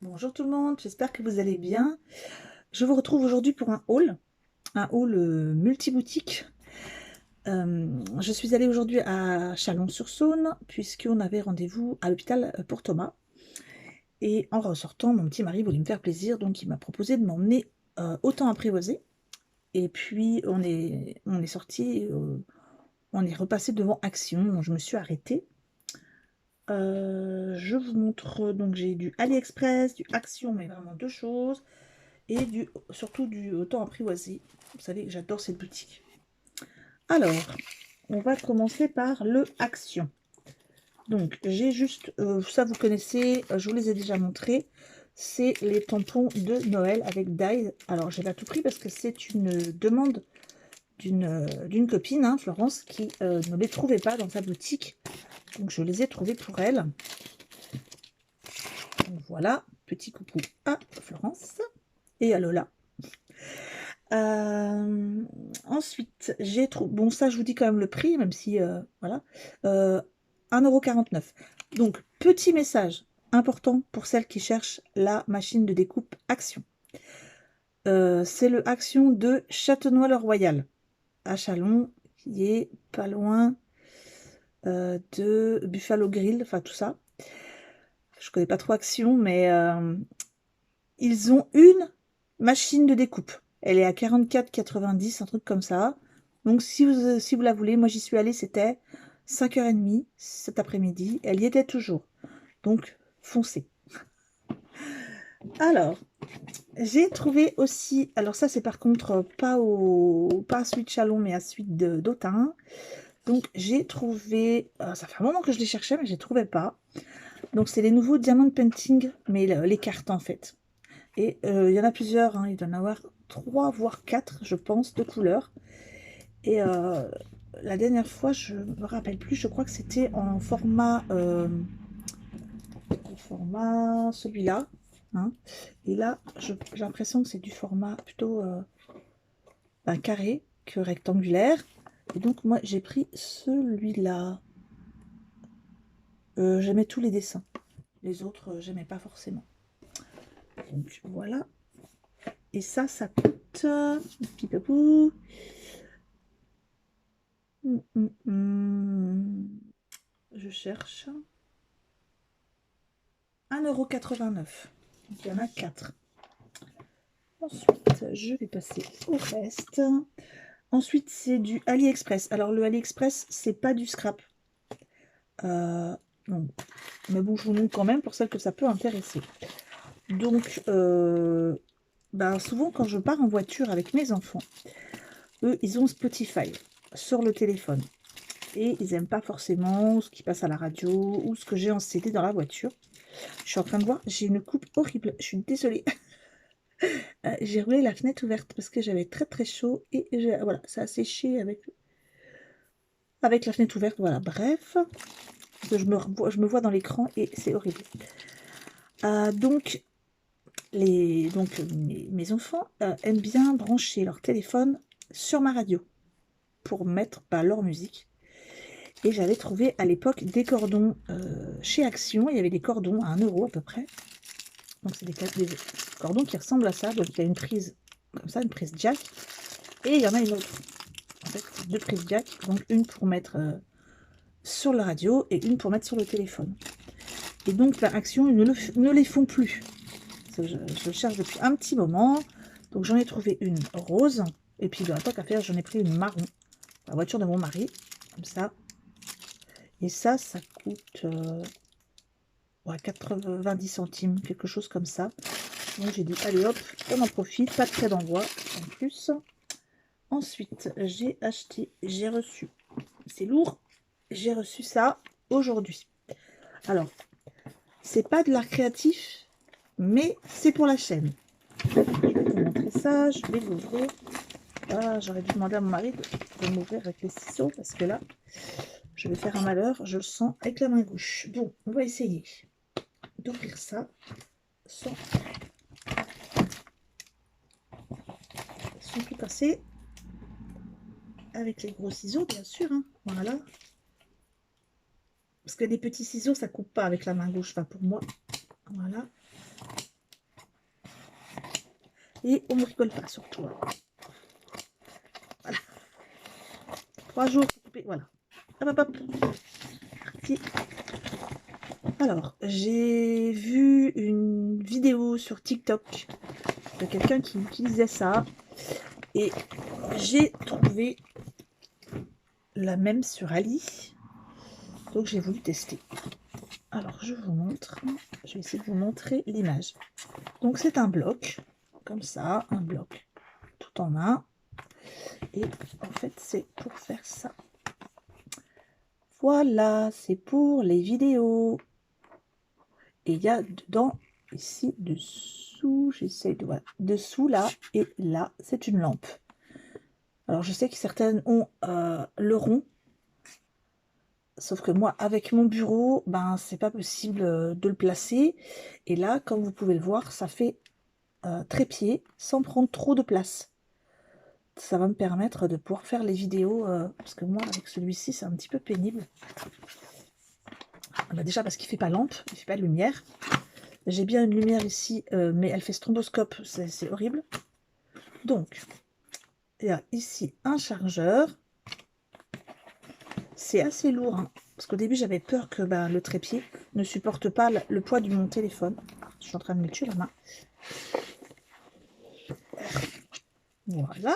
Bonjour tout le monde, j'espère que vous allez bien. Je vous retrouve aujourd'hui pour un haul multi-boutique. Je suis allée aujourd'hui à Chalon-sur-Saône puisqu'on avait rendez-vous à l'hôpital pour Thomas. Et en ressortant, mon petit mari voulait me faire plaisir, donc il m'a proposé de m'emmener autant apprivoiser. Et puis on est sorti, on est repassé devant Action, donc je me suis arrêtée. Je vous montre, donc j'ai du AliExpress, du Action, mais vraiment deux choses. Et surtout du autant apprivoisé. Vous savez que j'adore cette boutique. Alors, on va commencer par le Action. Donc, j'ai juste, ça vous connaissez, je vous les ai déjà montrés. C'est les tampons de Noël avec Dye. Alors, j'ai pas tout pris parce que c'est une demande d'une copine, hein, Florence, qui ne les trouvait pas dans sa boutique. Donc, je les ai trouvés pour elle. Donc, voilà, petit coucou à Florence et à Lola. Ensuite, j'ai trouvé, bon ça je vous dis quand même le prix, même si, voilà, 1,49 €. Donc, petit message important pour celles qui cherchent la machine de découpe Action. C'est le Action de Châtenois-le-Royal, à Chalon, qui est pas loin de Buffalo Grill, enfin tout ça. Je connais pas trop Action, mais ils ont une machine de découpe. Elle est à 44,90 €, un truc comme ça. Donc si vous la voulez, moi j'y suis allée, c'était 5h30 cet après-midi. Elle y était toujours. Donc foncez. Alors, j'ai trouvé aussi, alors ça c'est par contre pas à Suite Chalon, mais à Suite d'Autun. Donc j'ai trouvé, ça fait un moment que je les cherchais, mais je les trouvais pas. Donc c'est les nouveaux Diamond Painting, mais les cartes en fait. Et il y en a plusieurs, hein, il doit y en avoir 3 voire 4 je pense, de couleurs. Et la dernière fois, je me rappelle plus, je crois que c'était en format, celui-là, hein. Et là, j'ai l'impression que c'est du format plutôt carré que rectangulaire. Et donc moi, j'ai pris celui-là. J'aimais tous les dessins. Les autres, j'aimais pas forcément. Donc voilà. Et ça coûte... Pipapou. Je cherche. 1,89 €. Donc il y en a 4. Ensuite, je vais passer au reste. Ensuite, c'est du AliExpress. Alors, le AliExpress, c'est pas du scrap. Non. Mais bon, je vous montre quand même pour celles que ça peut intéresser. Donc, souvent, quand je pars en voiture avec mes enfants, eux, ils ont Spotify sur le téléphone. Et ils n'aiment pas forcément ce qui passe à la radio ou ce que j'ai en CD dans la voiture. Je suis en train de voir, j'ai une coupe horrible. Je suis désolée. J'ai roulé la fenêtre ouverte parce que j'avais très très chaud et voilà, ça a séché avec la fenêtre ouverte. Voilà, bref, je me vois dans l'écran et c'est horrible. Donc, mes enfants aiment bien brancher leur téléphone sur ma radio pour mettre leur musique. Et j'avais trouvé à l'époque des cordons chez Action. Il y avait des cordons à 1 € à peu près. Donc c'est des cordons qui ressemblent à ça. Donc il y a une prise comme ça, une prise jack. Et il y en a une autre. En fait, deux prises jack. Donc une pour mettre sur la radio et une pour mettre sur le téléphone. Et donc la Action, ils ne les font plus. Je cherche depuis un petit moment. Donc j'en ai trouvé une rose. Et puis tant qu'à faire, j'en ai pris une marron. La voiture de mon mari. Comme ça. Et ça coûte 90 centimes, quelque chose comme ça. Donc j'ai dit, allez hop, on en profite, pas de frais d'envoi en plus. Ensuite, j'ai reçu, c'est lourd, j'ai reçu ça aujourd'hui. Alors, c'est pas de l'art créatif, mais c'est pour la chaîne. Je vais vous montrer ça, je vais l'ouvrir. Ah, j'aurais dû demander à mon mari de m'ouvrir avec les ciseaux, parce que là, je vais faire un malheur, je le sens avec la main gauche. Bon, on va essayer d'ouvrir ça sans tout casser. Avec les gros ciseaux, bien sûr, hein. Voilà. Parce que les petits ciseaux, ça coupe pas avec la main gauche, enfin pour moi. Voilà. Et on ne rigole pas surtout. Voilà. 3 jours pour couper. Voilà. Hop, hop, hop. Parti. Alors, j'ai vu une vidéo sur TikTok de quelqu'un qui utilisait ça. Et j'ai trouvé la même sur Ali. Donc j'ai voulu tester. Alors je vous montre. Je vais essayer de vous montrer l'image. Donc c'est un bloc. Comme ça, un bloc. Tout en un. Et en fait c'est pour faire ça. Voilà, c'est pour les vidéos. Et il y a dedans, ici, dessous, j'essaie de voir, dessous, là, et là, c'est une lampe. Alors, je sais que certaines ont le rond, sauf que moi, avec mon bureau, ben, c'est pas possible de le placer. Et là, comme vous pouvez le voir, ça fait trépied sans prendre trop de place. Ça va me permettre de pouvoir faire les vidéos, parce que moi, avec celui-ci, c'est un petit peu pénible. Bah, déjà parce qu'il fait pas lampe, il fait pas de lumière. J'ai bien une lumière ici, mais elle fait stroboscope, c'est horrible. Donc, il y a ici un chargeur. C'est assez lourd, hein, parce qu'au début, j'avais peur que le trépied ne supporte pas le poids de mon téléphone. Je suis en train de me tuer la main. Voilà.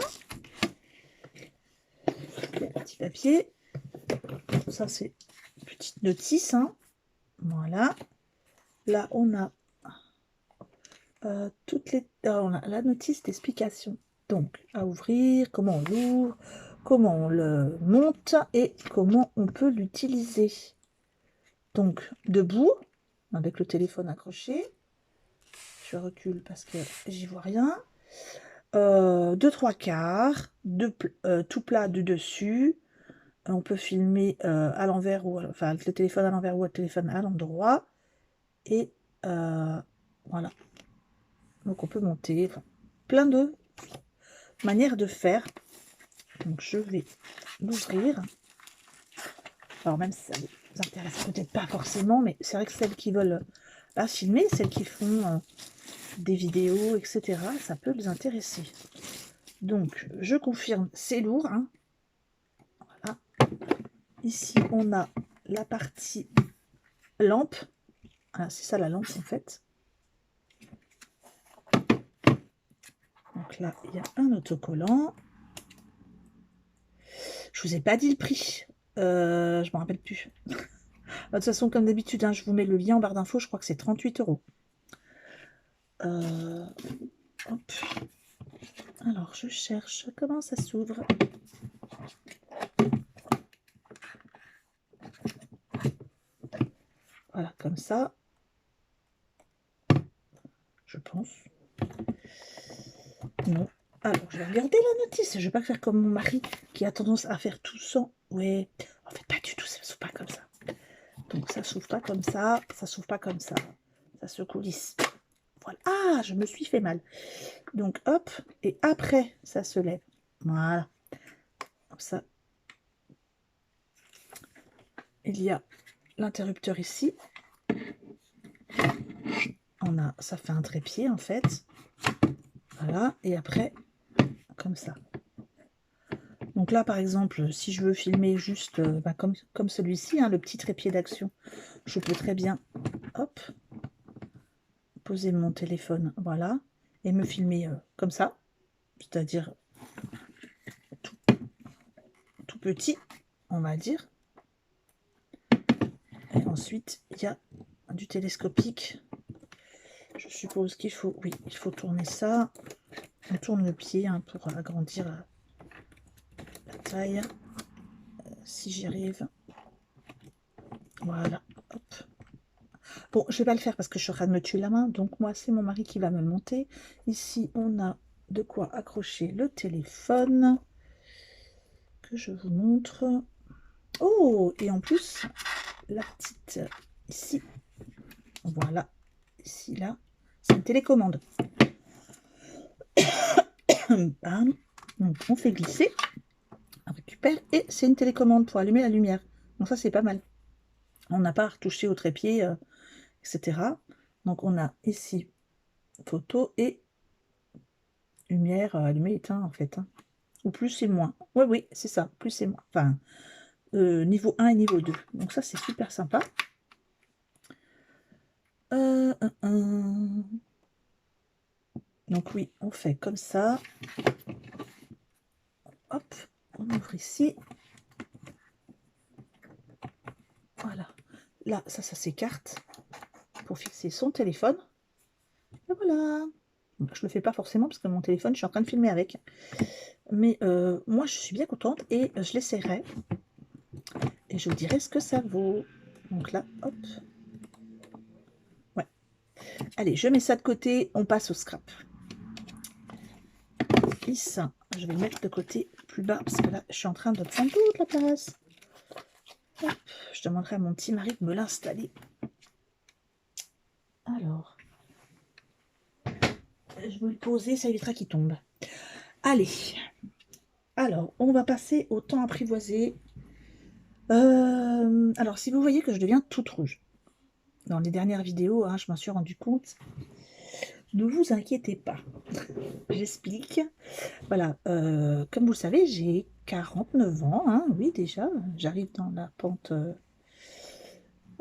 Petit papier. Ça, c'est une petite notice. Hein. Voilà. Là, on a on a la notice d'explication. Donc, à ouvrir, comment on l'ouvre, comment on le monte et comment on peut l'utiliser. Donc, debout, avec le téléphone accroché. Je recule parce que j'y vois rien. 2/3 tout plat du dessus. On peut filmer à l'envers ou enfin avec le téléphone à l'envers ou le téléphone à l'endroit. Et voilà. Donc on peut monter, enfin, plein de manières de faire. Donc je vais l'ouvrir. Alors même si ça ne vous intéresse peut-être pas forcément, mais c'est vrai que celles qui veulent la filmer, celles qui font des vidéos, etc., ça peut les intéresser. Donc je confirme, c'est lourd. Hein. Voilà. Ici on a la partie lampe. Ah, c'est ça la lampe en fait. Donc là, il y a un autocollant. Je vous ai pas dit le prix. Je ne me rappelle plus. De toute façon, comme d'habitude, hein, je vous mets le lien en barre d'infos. Je crois que c'est 38 €. Hop. Alors, je cherche comment ça s'ouvre. Voilà, comme ça. Je pense. Non. Alors, je vais regarder la notice. Je ne vais pas faire comme mon mari qui a tendance à faire tout sans. Ouais. En fait, pas du tout. Ça ne s'ouvre pas comme ça. Donc, ça ne s'ouvre pas comme ça. Ça ne s'ouvre pas comme ça. Ça se coulisse. Voilà. Ah, je me suis fait mal. Donc, hop. Et après, ça se lève. Voilà. Comme ça. Il y a l'interrupteur ici. Ça fait un trépied en fait. Voilà. Et après, comme ça. Donc là, par exemple, si je veux filmer juste comme celui-ci, hein, le petit trépied d'action, je peux très bien, hop, poser mon téléphone, voilà, et me filmer comme ça, c'est-à-dire tout petit, on va dire. Et ensuite, il y a du télescopique. Je suppose qu'il faut, oui, il faut tourner ça. On tourne le pied hein, pour agrandir la taille. Si j'y arrive. Voilà. Hop. Bon, je vais pas le faire parce que je suis en train de me tuer la main. Donc moi, c'est mon mari qui va me le monter. Ici, on a de quoi accrocher le téléphone. Que je vous montre. Oh, et en plus, la petite ici. Voilà. Ici, là. C'est une télécommande. Bam. Donc, on fait glisser. On récupère. Et c'est une télécommande pour allumer la lumière. Donc ça, c'est pas mal. On n'a pas à retoucher au trépied, etc. Donc on a ici photo et Lumière allumée, éteint en fait. Hein. Ou plus et moins. Oui, oui, c'est ça, plus et moins. Enfin, niveau 1 et niveau 2. Donc ça, c'est super sympa. Euh, euh, euh. Donc oui, on fait comme ça. Hop, on ouvre ici. Voilà. Là, ça s'écarte pour fixer son téléphone. Et voilà. Je le fais pas forcément parce que mon téléphone, je suis en train de filmer avec. Mais moi, je suis bien contente et je l'essaierai. Et je vous dirai ce que ça vaut. Donc là, hop. Ouais. Allez, je mets ça de côté. On passe au scrap. Ça, je vais le mettre de côté plus bas parce que là, je suis en train de prendre toute la place. Hop. Je demanderai à mon petit mari de me l'installer. Alors, je vais le poser, ça évitera qu'il tombe. Allez. Alors, on va passer au temps apprivoisé. Alors, si vous voyez que je deviens toute rouge, dans les dernières vidéos, hein, je m'en suis rendu compte. Ne vous inquiétez pas. J'explique. Voilà, comme vous le savez, j'ai 49 ans. Hein, oui, déjà, j'arrive dans la pente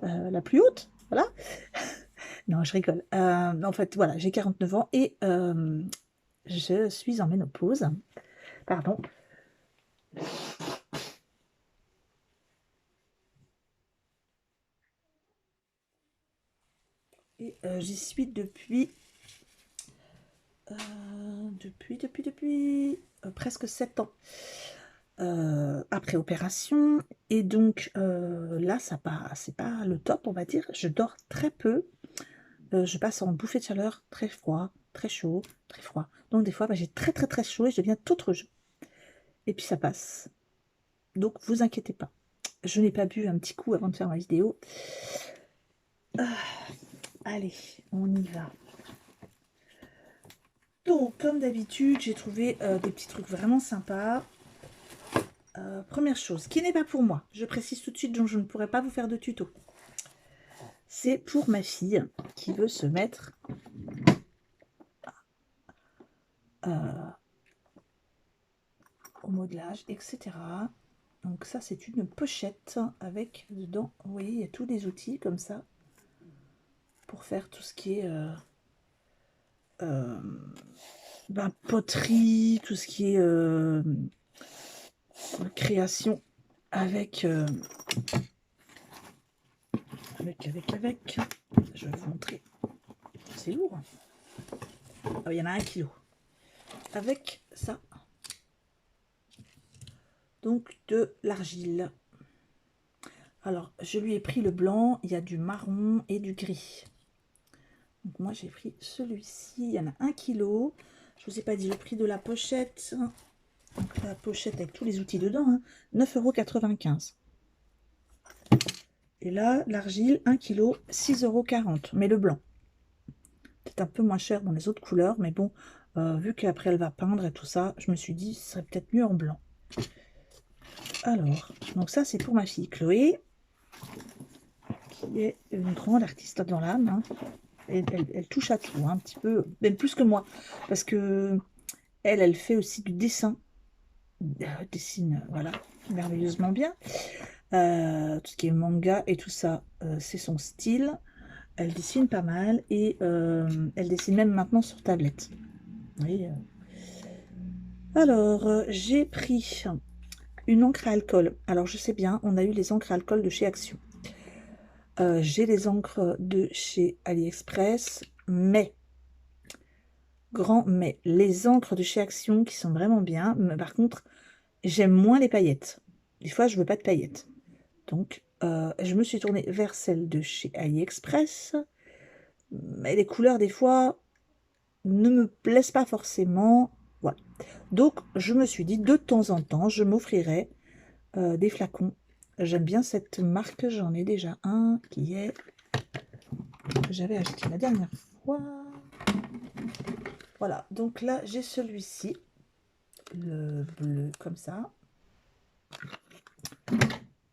la plus haute. Voilà. Non, je rigole. En fait, voilà, j'ai 49 ans et je suis en ménopause. Pardon. Et j'y suis depuis presque 7 ans après opération. Et donc là, c'est pas le top, on va dire. Je dors très peu. Je passe en bouffée de chaleur, très froid, très chaud, très froid. Donc des fois, j'ai très très très chaud et je deviens toute rouge. Et puis ça passe. Donc vous inquiétez pas. Je n'ai pas bu un petit coup avant de faire ma vidéo. Allez, on y va. Donc, comme d'habitude, j'ai trouvé des petits trucs vraiment sympas. Première chose, qui n'est pas pour moi, je précise tout de suite, donc je ne pourrai pas vous faire de tuto. C'est pour ma fille qui veut se mettre au modelage, etc. Donc ça, c'est une pochette avec dedans, vous voyez, il y a tous les outils comme ça pour faire tout ce qui est poterie, tout ce qui est création avec, je vais vous montrer, c'est lourd. Oh, il y en a 1 kilo. Avec ça, donc de l'argile. Alors, je lui ai pris le blanc, il y a du marron et du gris. Donc moi, j'ai pris celui-ci, il y en a 1 kilo. Je vous ai pas dit le prix de la pochette. Donc la pochette avec tous les outils dedans, hein, 9,95 €. Et là, l'argile, 1 kg, 6,40 €, mais le blanc. C'est un peu moins cher dans les autres couleurs, mais bon, vu qu'après elle va peindre et tout ça, je me suis dit, ce serait peut-être mieux en blanc. Alors, donc ça, c'est pour ma fille Chloé, qui est une grande artiste dans l'âme. Hein. Elle touche à tout, hein, un petit peu, même plus que moi, parce que elle fait aussi du dessin. Dessine, voilà, merveilleusement bien. Tout ce qui est manga et tout ça, c'est son style. Elle dessine pas mal et elle dessine même maintenant sur tablette. Oui. Alors, j'ai pris une encre à alcool. Alors, je sais bien, on a eu les encres à alcool de chez Action. J'ai les encres de chez AliExpress, mais, grand mais, les encres de chez Action qui sont vraiment bien, mais par contre, j'aime moins les paillettes. Des fois, je veux pas de paillettes. Donc, je me suis tournée vers celle de chez AliExpress. Mais les couleurs, des fois, ne me plaisent pas forcément. Voilà. Donc, je me suis dit, de temps en temps, je m'offrirai des flacons. J'aime bien cette marque. J'en ai déjà un qui est... que j'avais acheté la dernière fois. Voilà. Donc là, j'ai celui-ci. Le bleu, comme ça.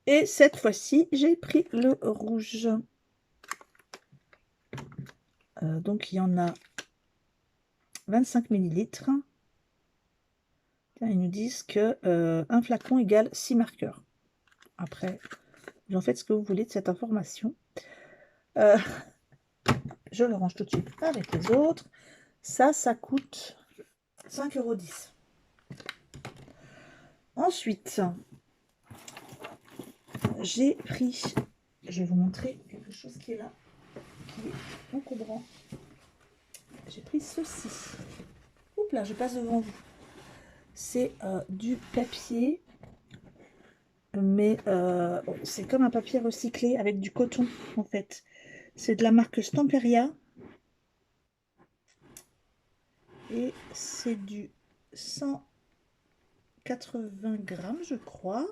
Et cette fois-ci, j'ai pris le rouge. Donc, il y en a 25 ml. Ils nous disent que un flacon égale 6 marqueurs. Après, vous en faites ce que vous voulez de cette information. Je le range tout de suite avec les autres. Ça coûte 5,10 €. Ensuite, j'ai pris, je vais vous montrer quelque chose qui est là, qui est encombrant. J'ai pris ceci. Oups là, je passe devant vous. C'est du papier, mais c'est comme un papier recyclé avec du coton en fait. C'est de la marque Stamperia. Et c'est du 180 grammes, je crois.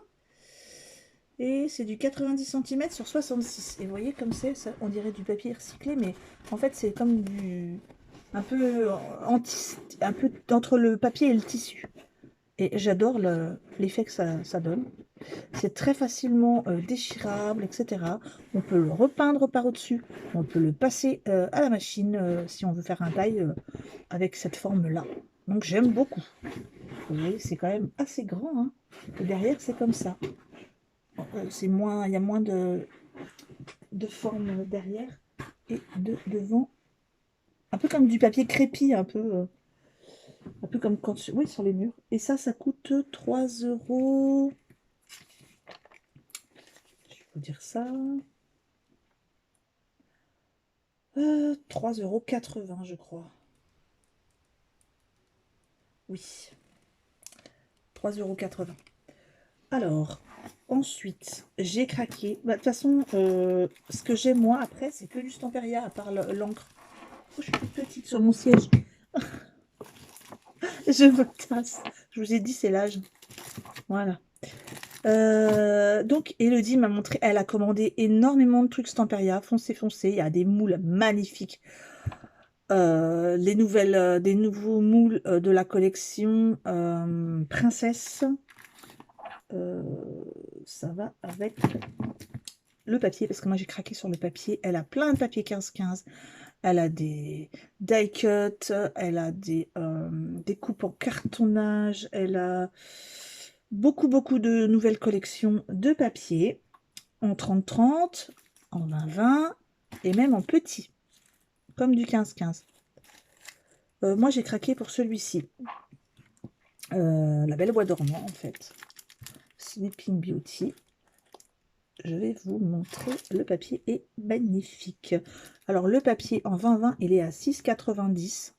Et c'est du 90 cm sur 66. Et vous voyez comme c'est, ça, on dirait du papier recyclé, mais en fait c'est comme du... un peu entre le papier et le tissu. Et j'adore l'effet que ça donne. C'est très facilement déchirable, etc. On peut le repeindre par au-dessus. On peut le passer à la machine si on veut faire un taille avec cette forme-là. Donc j'aime beaucoup. Vous voyez, c'est quand même assez grand. Hein. Et derrière, c'est comme ça. C'est moins, il y a moins de forme derrière et devant. Un peu comme du papier crépi, un peu comme quand... Oui, sur les murs. Et ça coûte 3 €. Je vais vous dire ça. 3,80 €, je crois. Oui. 3,80 €. Alors, ensuite, j'ai craqué. Bah, de toute façon, ce que j'ai moi après, c'est que du Stamperia, à part l'encre. Oh, je suis toute petite sur mon siège. Je me tasse. Je vous ai dit, c'est l'âge. Voilà. Donc, Elodie m'a montré, elle a commandé énormément de trucs Stamperia. Foncez, foncez. Il y a des moules magnifiques. Des nouveaux moules de la collection Princesse. Ça va avec le papier, parce que moi j'ai craqué sur le papier. Elle a plein de papier 15-15. Elle a des die cut, elle a des coupes en cartonnage, elle a beaucoup de nouvelles collections de papier en 30-30, en 20-20 et même en petit, comme du 15-15. Moi j'ai craqué pour celui-ci. La Belle Bois dormant en fait. Sleeping Beauty. Je vais vous montrer, le papier est magnifique. Alors le papier en 20-20, il est à 6,90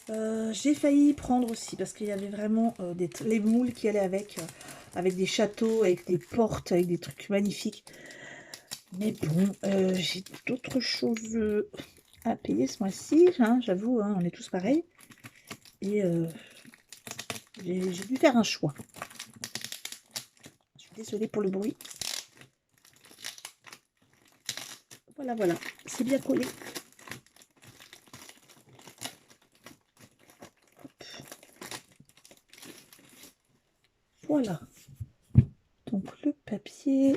€. J'ai failli prendre aussi parce qu'il y avait vraiment les moules qui allaient avec des châteaux, avec des portes, avec des trucs magnifiques. Mais bon, j'ai d'autres choses à payer ce mois-ci, hein, j'avoue, hein, on est tous pareils. Et j'ai dû faire un choix. Je suis désolée pour le bruit. Voilà, c'est bien collé. Hop. Voilà. Donc le papier.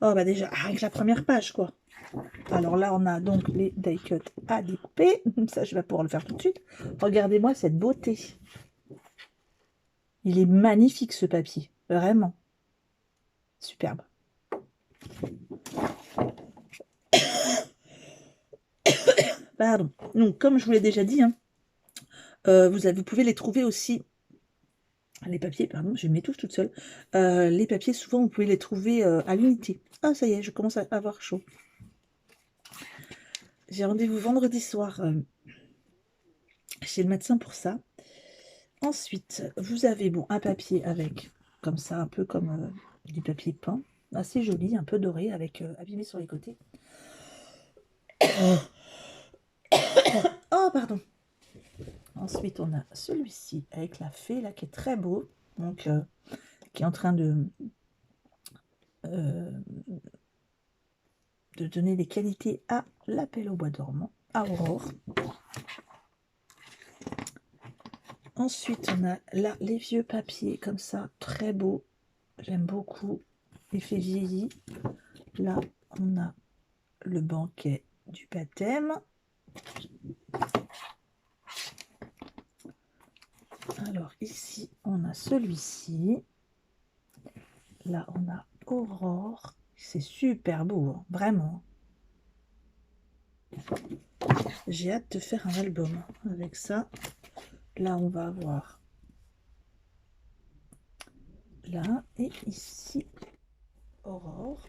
Oh bah déjà, avec la première page quoi. Alors là on a donc les die cut à découper. Ça je vais pouvoir le faire tout de suite. Regardez-moi cette beauté. Il est magnifique ce papier, vraiment. Superbe. Pardon. Donc comme je vous l'ai déjà dit, hein, vous pouvez les trouver aussi. Les papiers, pardon, je m'étouffe toute seule. Les papiers, souvent, vous pouvez les trouver à l'unité. Ah, ça y est, je commence à avoir chaud. J'ai rendez-vous vendredi soir chez le médecin pour ça. Ensuite, vous avez bon un papier avec, comme ça, un peu comme du papier peint. Assez joli, un peu doré, avec abîmé sur les côtés. Oh, pardon. Ensuite, on a celui-ci avec la fée, là, qui est très beau. Donc, qui est en train de donner des qualités à l'appel au bois dormant, à Aurore. Ensuite, on a là les vieux papiers comme ça, très beaux. J'aime beaucoup. effet vieilli. Là, on a le banquet du baptême. Alors ici, on a celui-ci. Là, on a Aurore. C'est super beau, hein, vraiment. J'ai hâte de faire un album avec ça. Là, on va avoir là et ici Aurore.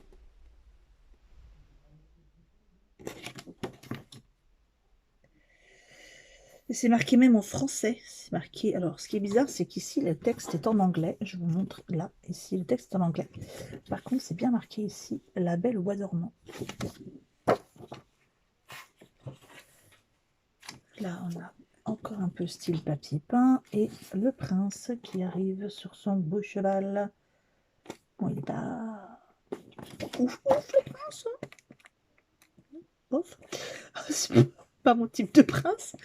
Et c'est marqué même en français. C'est marqué. Alors, ce qui est bizarre, c'est qu'ici le texte est en anglais. Je vous montre là. Ici, le texte est en anglais. Par contre, c'est bien marqué ici La Belle au bois dormant. Là, on a encore un peu style papier peint et le prince qui arrive sur son beau cheval. Bon, il est pas ouf, ouf le prince. Ouf. C'est pas mon type de prince.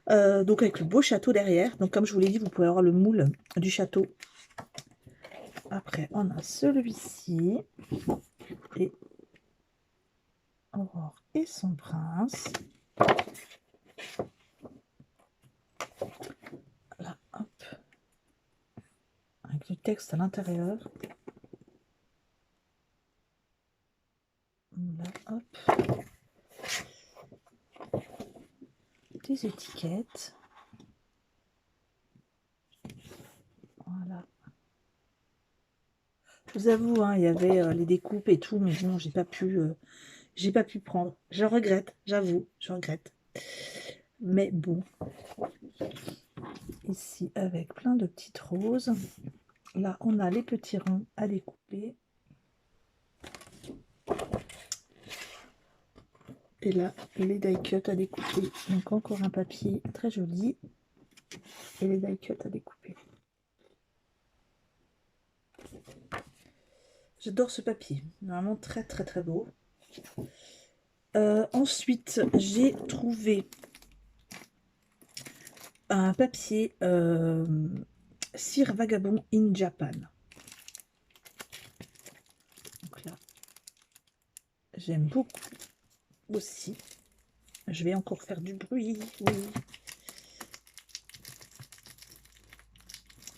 Donc avec le beau château derrière. Donc comme je vous l'ai dit, vous pouvez avoir le moule du château. Après, on a celui-ci. Et Aurore et son prince. Là, hop. Avec du texte à l'intérieur. Là, hop. Des étiquettes. Voilà. Je vous avoue, hein, il y avait les découpes et tout, mais bon, j'ai pas pu prendre. Je regrette, j'avoue, je regrette. Mais bon. Ici, avec plein de petites roses. Là, on a les petits ronds à découper. Et là, les die cuts à découper. Donc encore un papier très joli. Et les die cuts à découper. J'adore ce papier. Vraiment très très très beau. Ensuite, j'ai trouvé un papier Cire Vagabond in Japan. Donc là, j'aime beaucoup aussi. Je vais encore faire du bruit. Oui.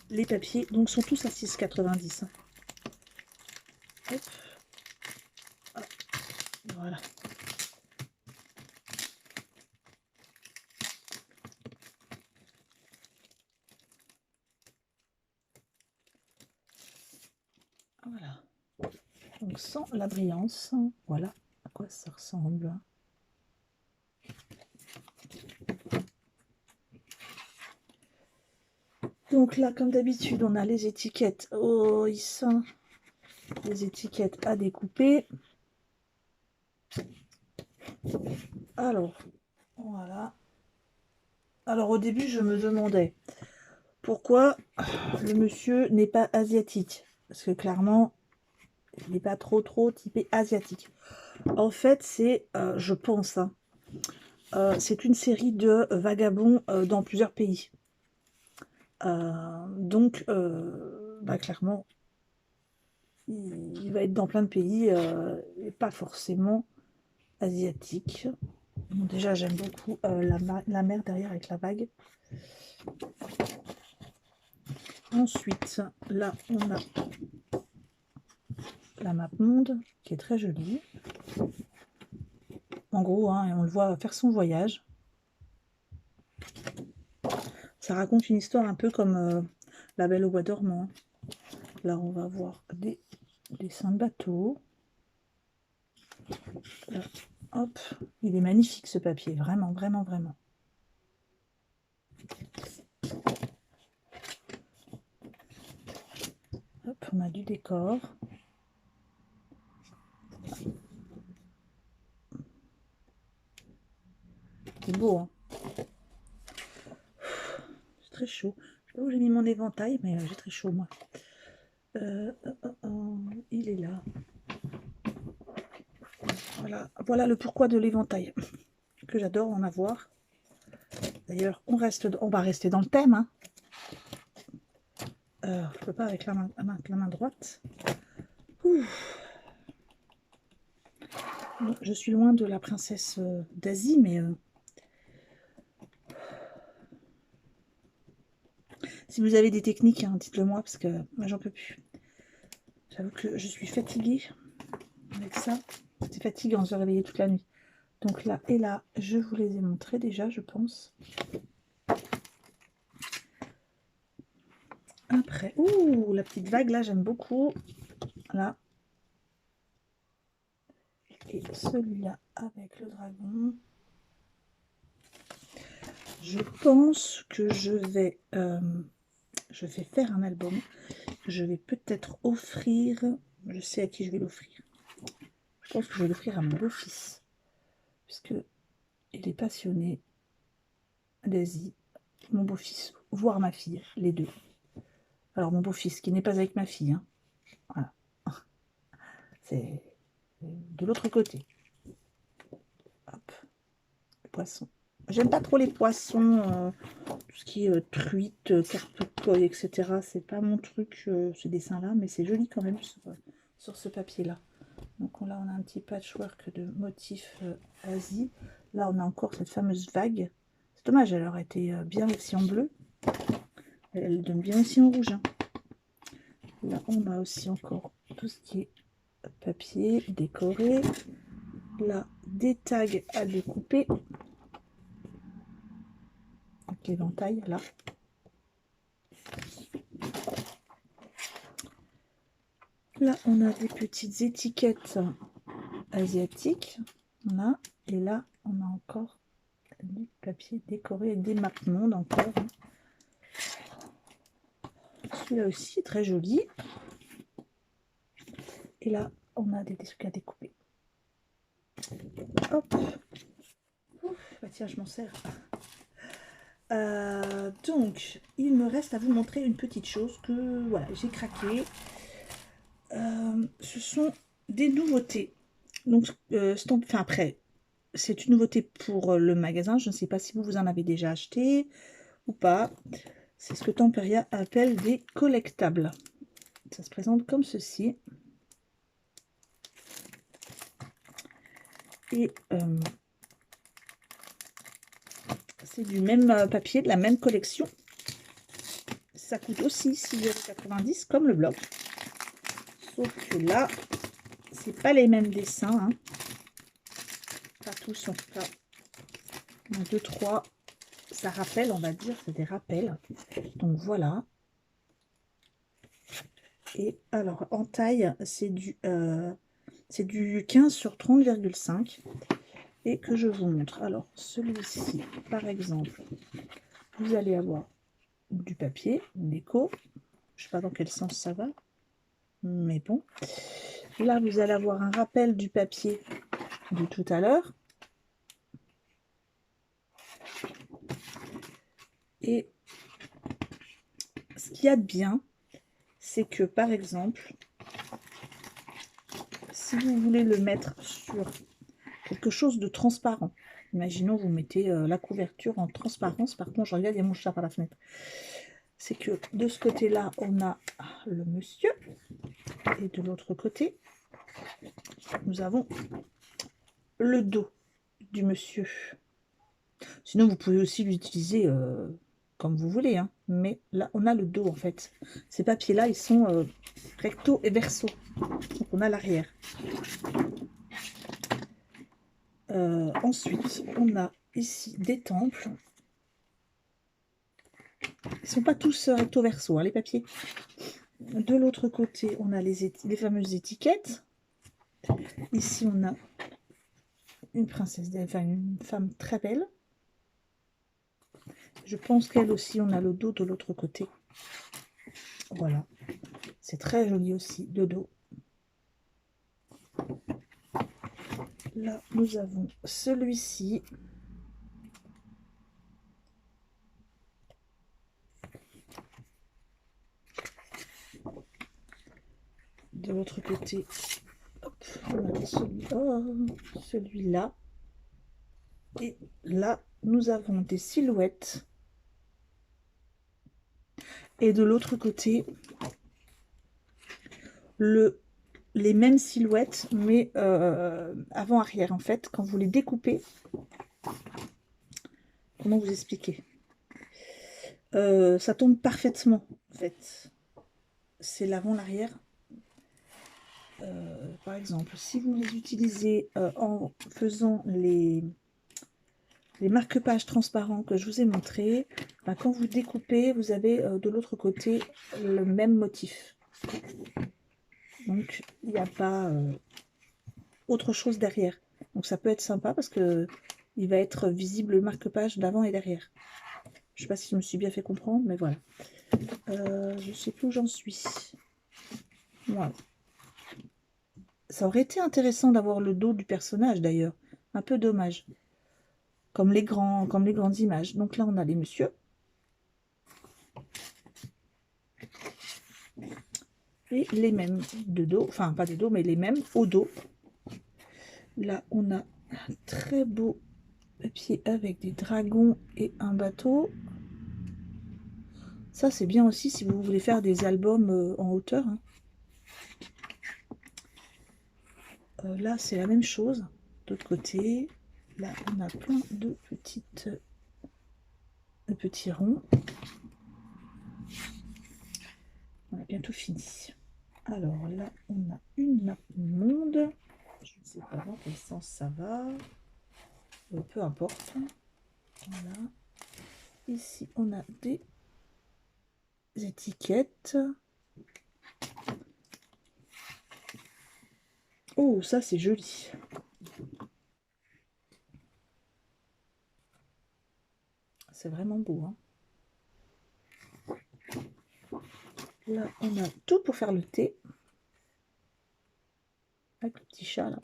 Les papiers donc sont tous à 6,90. Hop. Ah, voilà. Voilà. Donc sans la brillance, voilà à quoi ça ressemble. Donc là, comme d'habitude, on a les étiquettes. Oh, ils sont les étiquettes à découper. Alors, voilà. Alors au début, je me demandais pourquoi le monsieur n'est pas asiatique. Parce que clairement, il n'est pas trop typé asiatique. En fait, c'est, je pense, hein, c'est une série de vagabonds dans plusieurs pays. Donc, bah, clairement, il va être dans plein de pays et pas forcément asiatique. Bon, déjà, j'aime beaucoup la mer derrière avec la vague. Ensuite, là, on a la map monde qui est très jolie. En gros, hein, on le voit faire son voyage. Ça raconte une histoire un peu comme La Belle au bois dormant. Là, on va voir des dessins de bateaux. Là, hop, il est magnifique ce papier, vraiment, vraiment, vraiment. Hop, on a du décor. C'est beau, hein. C'est très chaud. Je sais pas où j'ai mis mon éventail, mais j'ai très chaud, moi. Il est là. Voilà, voilà le pourquoi de l'éventail, que j'adore en avoir. D'ailleurs, on va rester dans le thème. Hein. Je peux pas avec la main droite. Ouh, Bon, je suis loin de la princesse d'Asie, mais si vous avez des techniques, hein, dites-le moi, parce que moi, j'en peux plus. J'avoue que je suis fatiguée avec ça. C'était fatigant de se réveiller toute la nuit. Donc là et là, je vous les ai montrés déjà, je pense. Après, ouh, la petite vague, là, j'aime beaucoup. Là. Et celui-là avec le dragon. Je pense que je vais faire un album. Je vais peut-être offrir, je sais à qui je vais l'offrir. Je pense que je vais l'offrir à mon beau-fils, puisque il est passionné d'Asie. Mon beau-fils, voire ma fille, les deux. Alors mon beau-fils, qui n'est pas avec ma fille, hein. Voilà. C'est de l'autre côté. Hop, le poisson. J'aime pas trop les poissons, tout ce qui est truite, carpe-colle, etc. C'est pas mon truc, ce dessin-là, mais c'est joli quand même sur ce papier-là. Donc là, on a un petit patchwork de motifs Asie. Là, on a encore cette fameuse vague. C'est dommage, elle aurait été bien aussi en bleu. Elle donne bien aussi en rouge, hein. Là, on a aussi encore tout ce qui est papier décoré. Là, des tags à découper. Donc l'éventail, là. Là, on a des petites étiquettes asiatiques. Là, et là, on a encore du papier décoré avec des maps monde encore. Celui-là aussi, très joli. Et là, on a des trucs à découper. Hop. Ouf, bah tiens, je m'en sers. Donc, il me reste à vous montrer une petite chose que voilà, j'ai craqué. Ce sont des nouveautés. Donc, enfin après, c'est une nouveauté pour le magasin. Je ne sais pas si vous en avez déjà acheté ou pas. C'est ce que Temperia appelle des collectables. Ça se présente comme ceci. Et c'est du même papier, de la même collection. Ça coûte aussi 6,90 € comme le bloc. Sauf que là, c'est pas les mêmes dessins, hein. Pas tous en tout cas. 1, 2, 3. Ça rappelle, on va dire, c'est des rappels. Donc voilà. Et alors en taille, c'est du 15 sur 30,5. Et que je vous montre. Alors celui-ci, par exemple, vous allez avoir du papier, déco. Je sais pas dans quel sens ça va, mais bon. Là, vous allez avoir un rappel du papier de tout à l'heure. Et ce qu'il y a de bien, c'est que, par exemple, si vous voulez le mettre sur quelque chose de transparent, imaginons vous mettez la couverture en transparence. Par contre, je regarde, il y a mon chat par la fenêtre. C'est que de ce côté-là, on a le monsieur. Et de l'autre côté, nous avons le dos du monsieur. Sinon, vous pouvez aussi l'utiliser comme vous voulez, hein. Mais là, on a le dos, en fait. Ces papiers-là, ils sont recto et verso. Donc, on a l'arrière. Ensuite, on a ici des temples. Ils ne sont pas tous recto verso, hein, les papiers. De l'autre côté, on a les fameuses étiquettes. Ici, on a une princesse, enfin une femme très belle. Je pense qu'elle aussi, on a le dos de l'autre côté. Voilà. C'est très joli aussi, de dos. Là, nous avons celui-ci. De l'autre côté, hop, on a celui-là. Et là, nous avons des silhouettes. Et de l'autre côté, le les mêmes silhouettes, mais avant-arrière, en fait. Quand vous les découpez, comment vous expliquer? Ça tombe parfaitement, en fait. C'est l'avant, l'arrière. Par exemple, si vous les utilisez en faisant les marque-pages transparents que je vous ai montrés, ben, quand vous découpez, vous avez de l'autre côté le même motif. Donc, il n'y a pas autre chose derrière. Donc, ça peut être sympa parce que il va être visible le marque-page d'avant et derrière. Je ne sais pas si je me suis bien fait comprendre, mais voilà. Je ne sais plus où j'en suis. Voilà. Ça aurait été intéressant d'avoir le dos du personnage, d'ailleurs. Un peu dommage. Comme les grandes images. Donc là, on a les messieurs. Et les mêmes de dos. Enfin, pas de dos, mais les mêmes au dos. Là, on a un très beau papier avec des dragons et un bateau. Ça, c'est bien aussi si vous voulez faire des albums en hauteur. Hein. Là, c'est la même chose. D'autre côté, là, on a plein de petits ronds. On a bientôt fini. Alors là, on a une map monde. Je ne sais pas dans quel sens ça va. Peu importe. Voilà. Ici, on a des étiquettes. Oh, ça, c'est joli. C'est vraiment beau. Hein. Là, on a tout pour faire le thé. Avec le petit chat, là.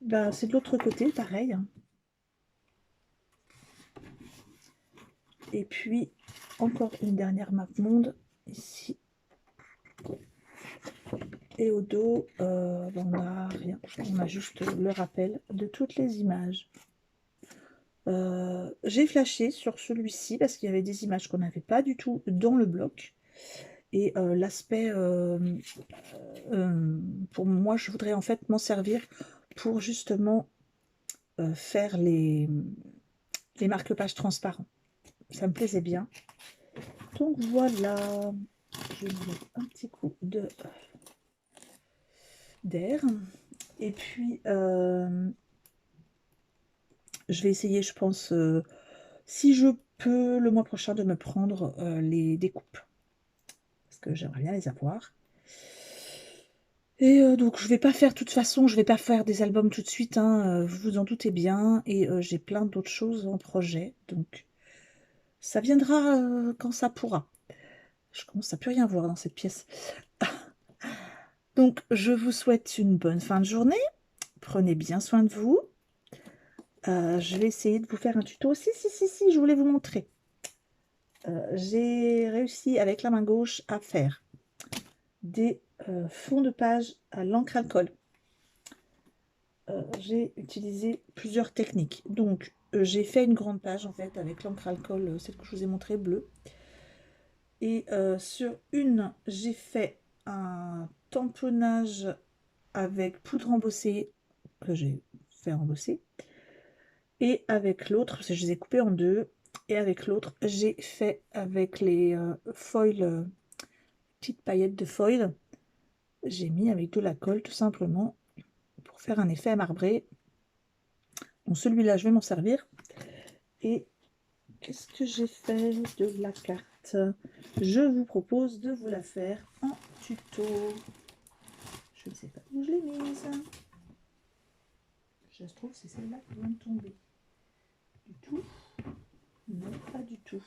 Ben, c'est de l'autre côté, pareil. Hein. Et puis, encore une dernière map monde, ici. Et au dos, ben, on n'a rien. On a juste le rappel de toutes les images. J'ai flashé sur celui-ci parce qu'il y avait des images qu'on n'avait pas du tout dans le bloc. Et l'aspect, pour moi, je voudrais en fait m'en servir pour justement faire les marque-pages transparents. Ça me plaisait bien. Donc voilà, je vais mettre un petit coup d'air. Et puis, je vais essayer, je pense, si je peux, le mois prochain, de me prendre les découpes. Parce que j'aimerais bien les avoir. Et donc, je vais pas faire, de toute façon, je vais pas faire des albums tout de suite, hein, vous vous en doutez bien. Et j'ai plein d'autres choses en projet. Donc, ça viendra quand ça pourra. Je commence à plus rien voir dans cette pièce. Donc, je vous souhaite une bonne fin de journée. Prenez bien soin de vous. Je vais essayer de vous faire un tuto. Si, je voulais vous montrer. J'ai réussi avec la main gauche à faire des fonds de page à l'encre alcool. J'ai utilisé plusieurs techniques. Donc, j'ai fait une grande page en fait avec l'encre alcool, celle que je vous ai montrée, bleue. Et sur une, j'ai fait un tamponnage avec poudre embossée que j'ai fait embosser. Et avec l'autre, parce que je les ai coupés en deux, et avec l'autre, j'ai fait avec les foils, petites paillettes de foil. J'ai mis avec de la colle tout simplement pour faire un effet à marbré. Bon, celui-là, je vais m'en servir. Et qu'est-ce que j'ai fait de la carte? Je vous propose de vous la faire en tuto. Je ne sais pas où je l'ai mise. Je trouve que c'est celle-là qui vient de tomber. Du tout? Non, pas du tout.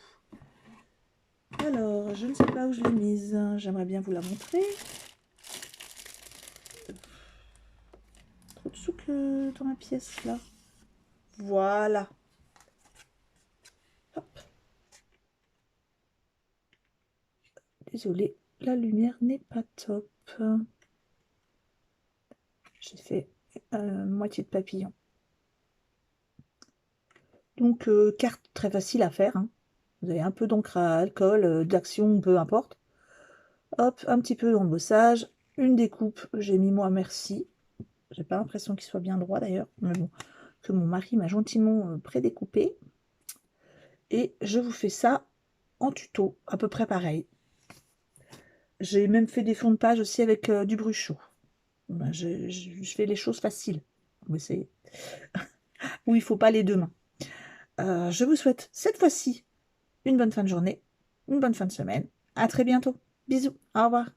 Alors, je ne sais pas où je l'ai mise. J'aimerais bien vous la montrer. Trop dessous que dans la pièce, là. Voilà. Hop. Désolée, la lumière n'est pas top. J'ai fait moitié de papillon. Donc, carte très facile à faire. Hein. Vous avez un peu d'encre à alcool, d'action, peu importe. Hop, un petit peu d'embossage, une découpe, j'ai mis moi merci. J'ai pas l'impression qu'il soit bien droit d'ailleurs, mais bon, que mon mari m'a gentiment prédécoupé. Et je vous fais ça en tuto, à peu près pareil. J'ai même fait des fonds de page aussi avec du bruchot. Ben, je fais les choses faciles. Vous essayez. Où il faut pas les deux mains. Je vous souhaite cette fois-ci une bonne fin de journée, une bonne fin de semaine. À très bientôt. Bisous. Au revoir.